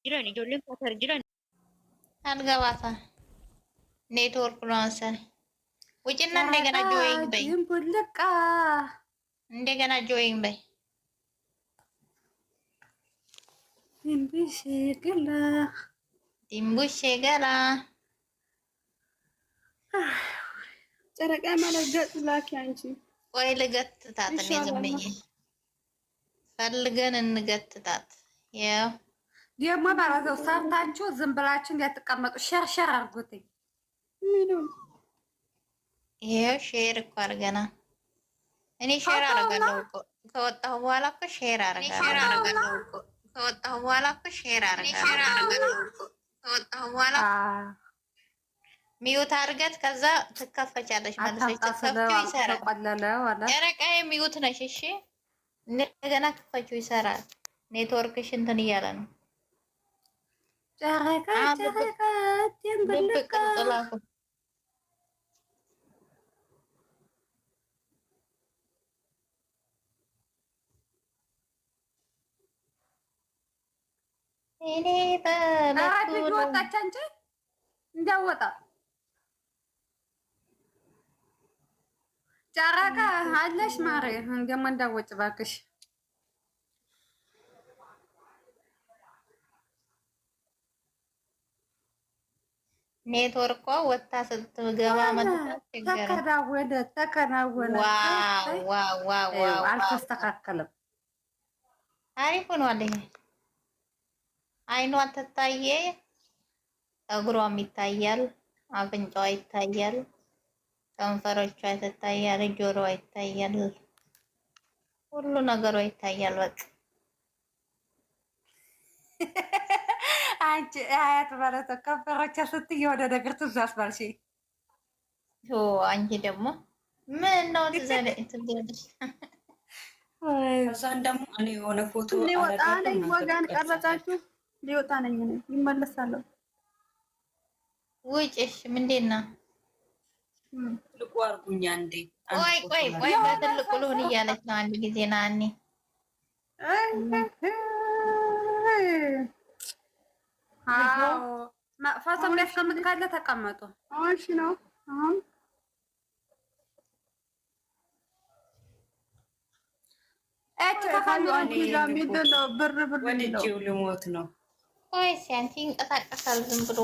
jiran ijoolleen Qatar jiran አልገባታ ኔትወርክ ነው መሰለኝ። ውጭና እንደገና ጆይን በይ፣ ቡልቃ እንደገና ጆይን በይ። ድንቡሽ ገላ ዲምቡሽ ገላ ጨረቃ ማለት ገጽ ላኪ አንቺ። ቆይ ልገትታት እኔ ዝም ብዬ ፈልገን እንገትታት። ያው ደግሞ ማለት ነው ሰርታችሁ ዝም ብላችሁ እንዳትቀመጡ ሸርሸር አድርጉትኝ። ምንም ይሄው ሼር እኮ አድርገናል። እኔ ሼር አደርጋለሁ እኮ ከወጣሁ በኋላ እኮ ሼር አደርጋለሁ እኮ ከወጣሁ በኋላ እኮ ሼር አደርጋለሁ እኮ ከወጣሁ በኋላ ሚዩት አድርገት ከዛ ትከፈቻለሽ ማለት ነው። ትከፍቺው ይሰራል። ጨረቃዬ ሚዩት ነሽ እሺ። እንደገና ክፈቺው ይሰራል። ኔትወርክሽ እንትን እያለ ነው። ጨረቃ ደምብልቃ እኔ በለኩ ወጣች አንቺ እንዳወጣ ጨረቃ አለሽ ማሬ እንደማ እንዳወጭ ባክሽ። ኔትወርኳ ወጣ ስትገባ ተከናወነ። ዋው አልተስተካከለም። አሪፍ ሆኗል። ይሄ አይኗ ትታየ፣ እግሯም ይታያል፣ አፍንጫዋ ይታያል፣ ከንፈሮቿ ይታያል፣ ጆሮዋ ይታያል፣ ሁሉ ነገሯ ይታያል። በቃ አንቺ አያት ማለት ከንፈሮቿ ስትይ ወደ ነገር ትዛስ ባልሽ አንቺ ደግሞ ምን ነው ትዘለኝ እዛን ደግሞ እኔ የሆነ ፎቶ ሊወጣ ነኝ። ወጋን ቀረጻችሁ ሊወጣ ነኝ ነው ይመለሳለሁ። ውጭሽ ምንድን ነው? ትልቁ አርጉኛ እንዴ! ቆይ በትልቁ ልሁን እያለች ነው። አንድ ጊዜ ና እኔ ፎቶ የሚያስቀምጥ ካለ ተቀመጡ። እሺ ነው አሁን ወደጂው ልሞት ነው። ቆይ ሲያንቲ ይንቀሳቀሳል ዝም ብሎ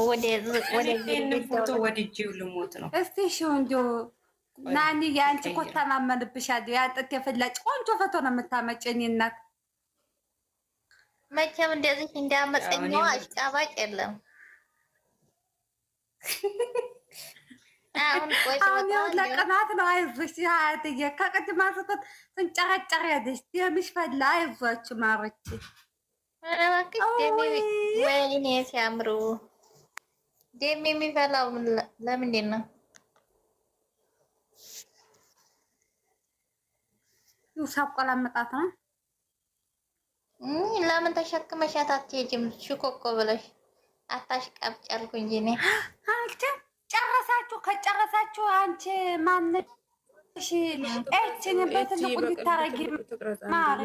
ፎቶ ወደጂው ልሞት ነው። እስቲ እንጆ ናኒ የአንቺ እኮ ተማመንብሻለሁ። ያንጠት የፈላጭ ቆንጆ ፎቶ ነው የምታመጪ። እኔ እናት መቼም እንደዚህ እንዳመፀኛው አሽቃባጭ የለም። አሁን ለቅናት ነው። አይዞሽ አያትዬ ከቅድም አንስቶት ስንጨረጨር ያለሽ ደምሽ ፈላ። አይዟችሁ ማሮቼ። ወይኔ ሲያምሩ። ደም የሚፈላው ለምንድን ነው? ሳቆላመጣት ነው። ለምን ተሸክመሻት አትሄጂም? ሽኮኮ ብለሽ አታሽቃብጭ አልኩ እንጂ እኔ ጨረሳችሁ። ከጨረሳችሁ አንቺ ማነሽ? እቺን በትልቁ ልታረጊ ማሪ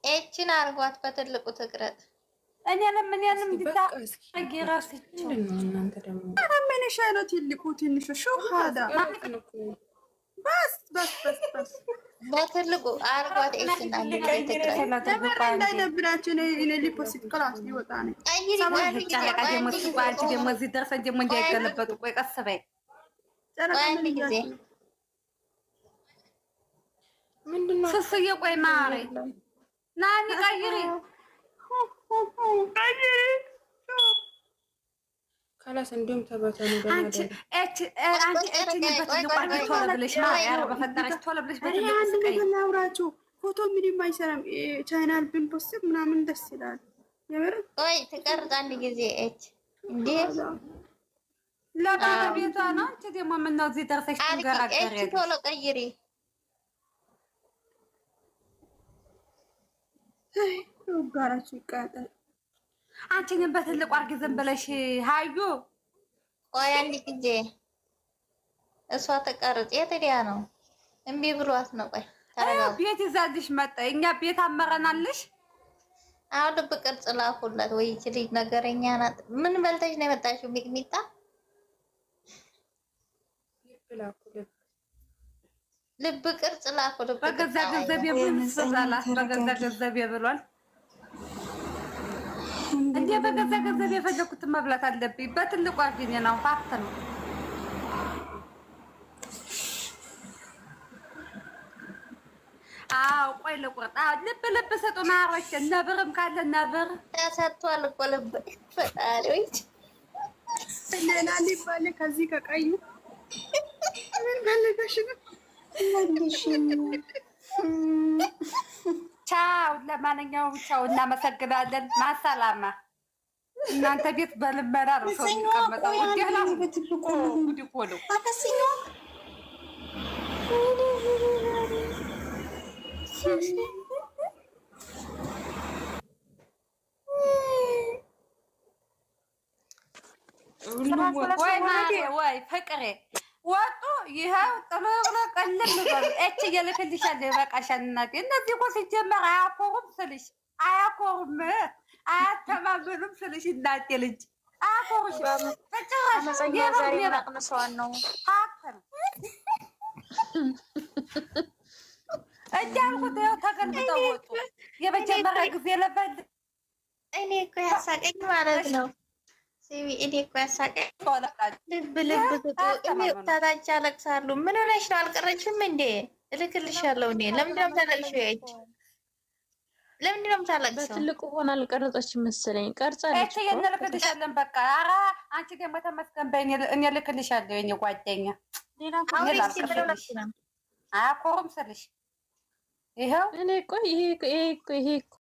እቺን አርጓት በትልቁ ትቅረጥ። እኔንም ልታረጊ ራስችሁ እናንተ ደግሞ ምን ሻለው? ትልቁ ትንሹ ሹሃዳ በስ በትልቁ አርጓት። እቺን እንዳይደብራችሁ እኔ ሊፖስት ክላስ ሊወጣ ነው። ጨረቃ ደግሞ አንቺ ደግሞ እዚህ ደርሰን ደግሞ እንዳይገለበጡ። ቆይ ቀስ በይ ጊዜ ስስዬ። ቆይ ማሪ ናኒ ቀይሪ ካላስ እንዲሁም ተበተኑ አንቺ በትልቁ አድርጊ ቶሎ ብለሽ ኧረ በፈጠረሽ ቶሎ ብለሽ በትልቁ ስቀይ። ፎቶ ምንም አይሰራም። ቻይናል ብንፖስት ምናምን ደስ ይላል። ቆይ ትቀርጽ አንድ ጊዜ እች እንዴ ለባለቤቷ ነው። አንቺ ደግሞ ምነው እዚህ ደርሰሽ ትንገራገሪ? እች ቶሎ ቀይሪ። ጋራችሁ ይቃጠል። አንቺ ግን በትልቁ አድርጊ ዝም ብለሽ ሀዩ። ቆይ አንድ ጊዜ እሷ ተቀርጽ። የትዲያ ነው እምቢ ብሏት ነው። ቆይ ቤት ይዛልሽ መጣ። እኛ ቤት አመረናልሽ አሁን ልብ ቅርጽ ላኩላት። ወይ ይቺ ልጅ ነገረኛ ናት። ምን በልተሽ ነው የመጣሽው? ሚጥሚጣ ልብ ቅርጽ ላኩ። በገዛ ገንዘብ የብዛላት በገዛ ገንዘብ ብሏል። እንዴ በገዛ ገንዘብ የፈለኩትን መብላት አለብኝ። በትልቁ አግኝ ነው ፋክት ነው። አዎ ቆይ ልቁርጥ። ልብ ልብ ስጡ ማሮች። ነብርም ካለ ነብር ተሰጥቷል እኮ ልብ። ፈጣሪዎች ሌላ ሊባል ከዚህ ከቀይ ምን ፈልገሽ ነው? ቻው። ለማንኛውም ቻው፣ እናመሰግናለን። ማሰላማ። እናንተ ቤት በልመና ነው ሰው የሚቀመጠው። ደህና ጉድ እኮ ነው። ወይ ፍቅሬ ወጡ። ይኸው ጥሎ ቀልል ብሎ እች እየልክልሻለሁ። ይበቃሻል እናቴ። እነዚህ እኮ ሲጀመር አያኮሩም ስልሽ አያኮሩም፣ አያተማመኑም ስልሽ እናቴ ልጅ አያኮሩሽ በጭራሽ። ነቅንሰዋን ነው እያልኩት ይኸው ተገልብጠው ወጡ። የመጀመሪያ ጊዜ ለበል እኔ እኮ ያሳቀኝ ማለት ነው። እኔ እኮ ያሳቀኝ ልብ ልብ ታታች አለቅሳሉ። ምን ሆነሽ ነው? አልቀረችም እንዴ? እልክልሻለሁ እኔ። ለምንድን ነው የምታለቅሽው? ያች ለምንድን ነው የምታለቅሰው? በትልቁ ሆና አልቀረጸችም መሰለኝ። ቀርጻለች እኮ እንልክልሻለን። በቃ ኧረ አንቺ ደግሞ ተመስገን በይ። እኔ እልክልሻለሁ የእኔ ጓደኛ። አያኮሩም ስልሽ ይኸው እኔ ቆይ ይሄ